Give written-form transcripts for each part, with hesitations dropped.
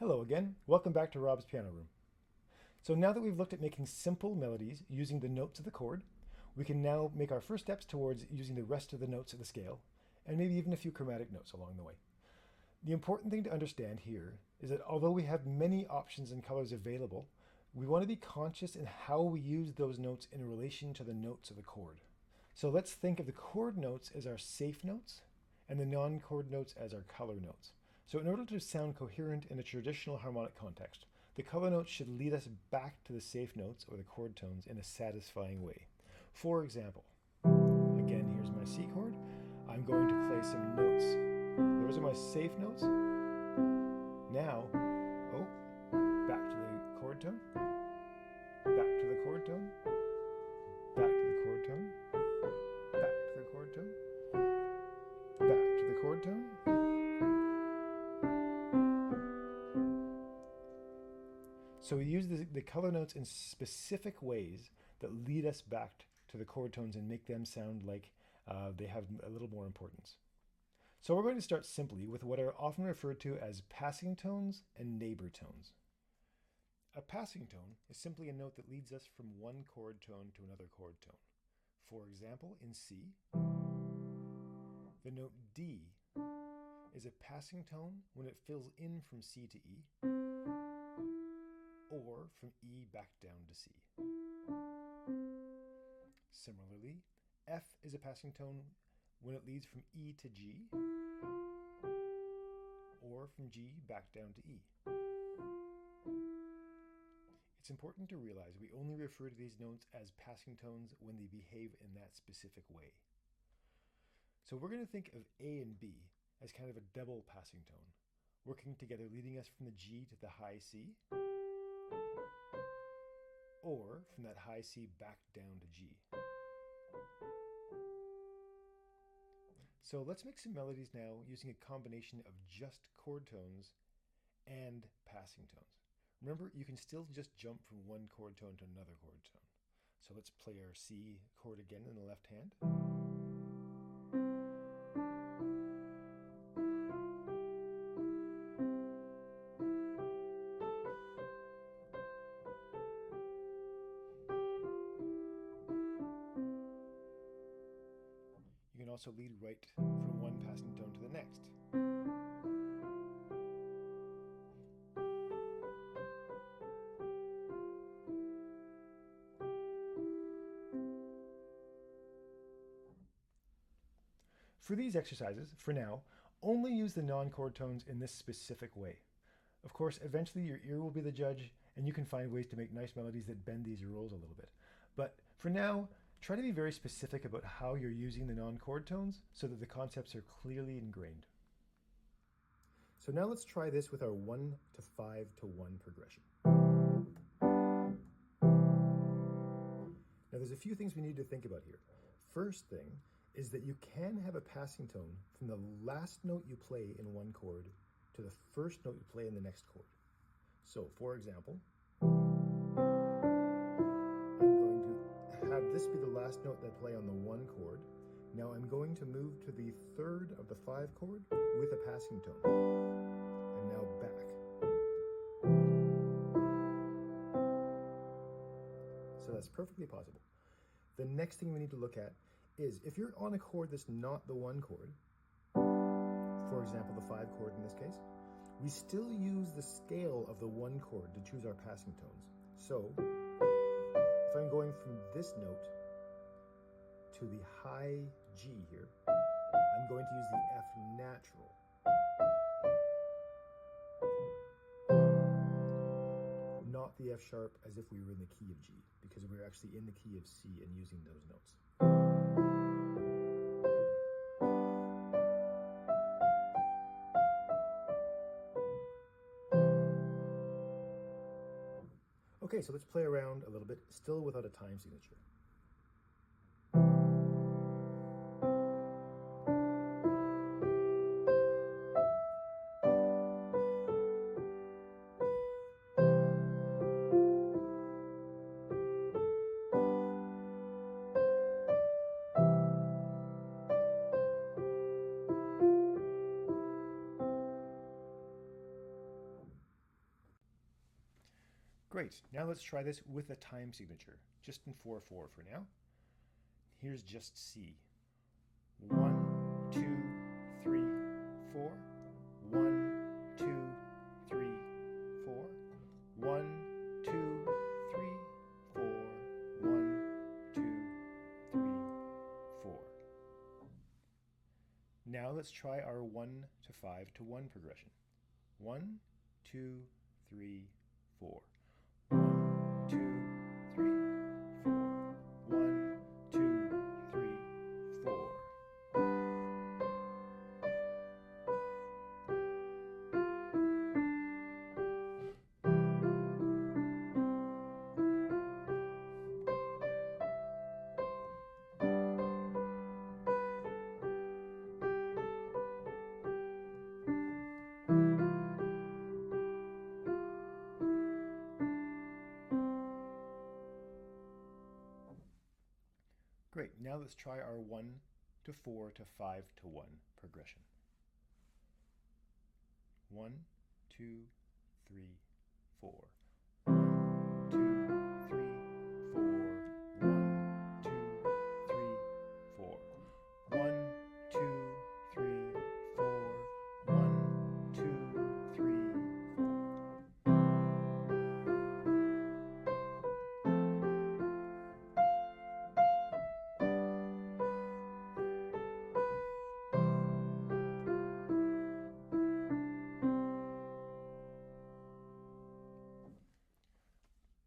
Hello again, welcome back to Rob's Piano Room. So now that we've looked at making simple melodies using the notes of the chord, we can now make our first steps towards using the rest of the notes of the scale, and maybe even a few chromatic notes along the way. The important thing to understand here is that although we have many options and colors available, we want to be conscious in how we use those notes in relation to the notes of the chord. So let's think of the chord notes as our safe notes and the non-chord notes as our color notes. So in order to sound coherent in a traditional harmonic context, the color notes should lead us back to the safe notes or the chord tones in a satisfying way. For example, again, here's my C chord. I'm going to play some notes. Those are my safe notes. Now, back to the chord tone, back to the chord tone, back to the chord tone, back to the chord tone, back to the chord tone. So we use the color notes in specific ways that lead us back to the chord tones and make them sound like they have a little more importance. So we're going to start simply with what are often referred to as passing tones and neighbor tones. A passing tone is simply a note that leads us from one chord tone to another chord tone. For example, in C, the note D is a passing tone when it fills in from C to E, or from E back down to C. Similarly, F is a passing tone when it leads from E to G, or from G back down to E. It's important to realize we only refer to these notes as passing tones when they behave in that specific way. So we're going to think of A and B as kind of a double passing tone, working together, leading us from the G to the high C, or from that high C back down to G. So let's make some melodies now using a combination of just chord tones and passing tones. Remember, you can still just jump from one chord tone to another chord tone. So let's play our C chord again in the left hand. You can also lead right from one passing tone to the next. For these exercises, for now, only use the non-chord tones in this specific way. Of course, eventually your ear will be the judge, and you can find ways to make nice melodies that bend these rules a little bit. But for now, try to be very specific about how you're using the non-chord tones so that the concepts are clearly ingrained. So now let's try this with our 1 to 5 to 1 progression. Now there's a few things we need to think about here. First thing is that you can have a passing tone from the last note you play in one chord to the first note you play in the next chord. So for example, I'm going to have this be the last note that I play on the one chord. Now I'm going to move to the third of the 5 chord with a passing tone. And now back. So that's perfectly possible. The next thing we need to look at is if you're on a chord that's not the one chord, for example, the 5 chord in this case, we still use the scale of the 1 chord to choose our passing tones. So if I'm going from this note to the high G here, I'm going to use the F natural. Not the F sharp as if we were in the key of G, because we're actually in the key of C and using those notes. Okay, so let's play around a little bit, still without a time signature. Great, now let's try this with a time signature, just in 4/4 for now. Here's just C. 1, 2, 3, 4. 1, 2, 3, 4. 1, 2, 3, 4. 1, 2, 3, 4. Now let's try our 1 to 5 to 1 progression. 1, 2, 3, 4. 1, 2, 3, 4. 1, 2, 3, 4. Great, now let's try our 1 to 4 to 5 to 1 progression. 1, 2, 3, 4. 1, 2, 3, 4. 1, 2, 3, 4. 1, 2, 3, 4. 1, 2, 3, 4.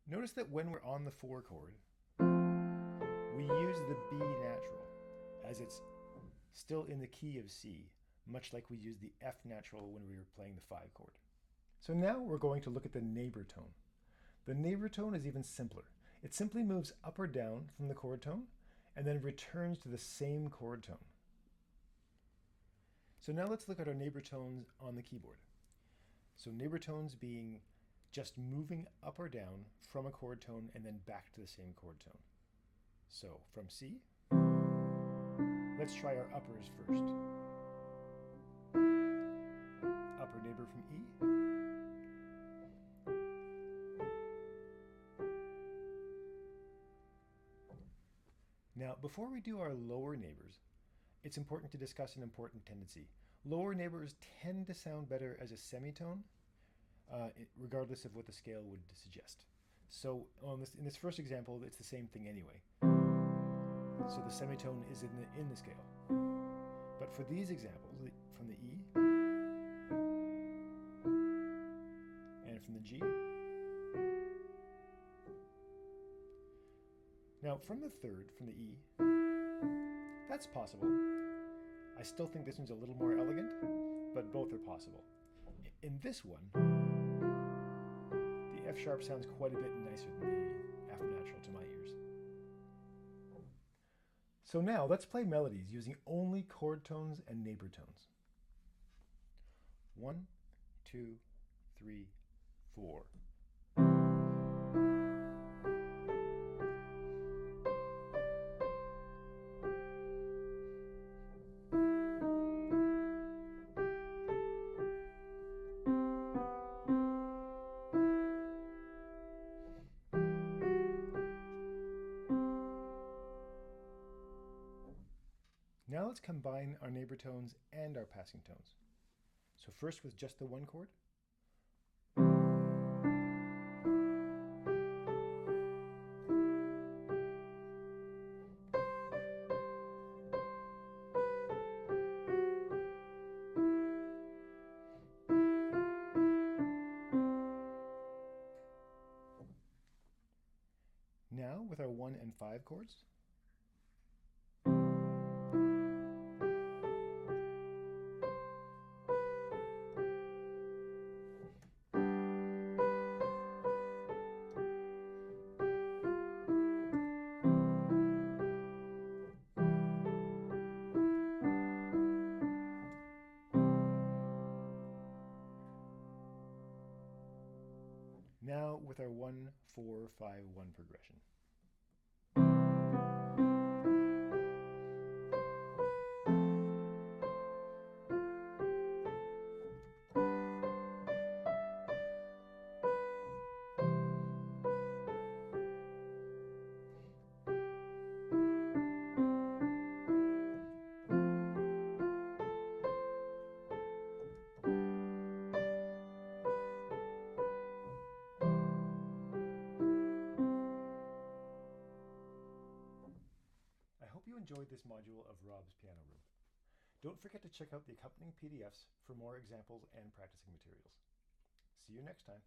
Notice that when we're on the 4 chord, we use the B natural, as it's still in the key of C, much like we used the F natural when we were playing the 5 chord. So now we're going to look at the neighbor tone. The neighbor tone is even simpler. It simply moves up or down from the chord tone and then returns to the same chord tone. So now let's look at our neighbor tones on the keyboard. So neighbor tones being just moving up or down from a chord tone and then back to the same chord tone. So from C, let's try our uppers first. Upper neighbor from E. Now, before we do our lower neighbors, it's important to discuss an important tendency. Lower neighbors tend to sound better as a semitone, regardless of what the scale would suggest. So in this first example, it's the same thing anyway. So the semitone is in the scale. But for these examples, from the E and from the G. Now from the third, from the E, that's possible. I still think this one's a little more elegant, but both are possible. In this one, the F sharp sounds quite a bit nicer than the F natural to my ears. So now let's play melodies using only chord tones and neighbor tones. 1, 2, 3, 4. Now let's combine our neighbor tones and our passing tones. So first with just the 1 chord. Now with our 1 and 5 chords. Now with our 1, 4, 5, 1 progression. enjoyed this module of Rob's Piano Room. Don't forget to check out the accompanying PDFs for more examples and practicing materials. See you next time.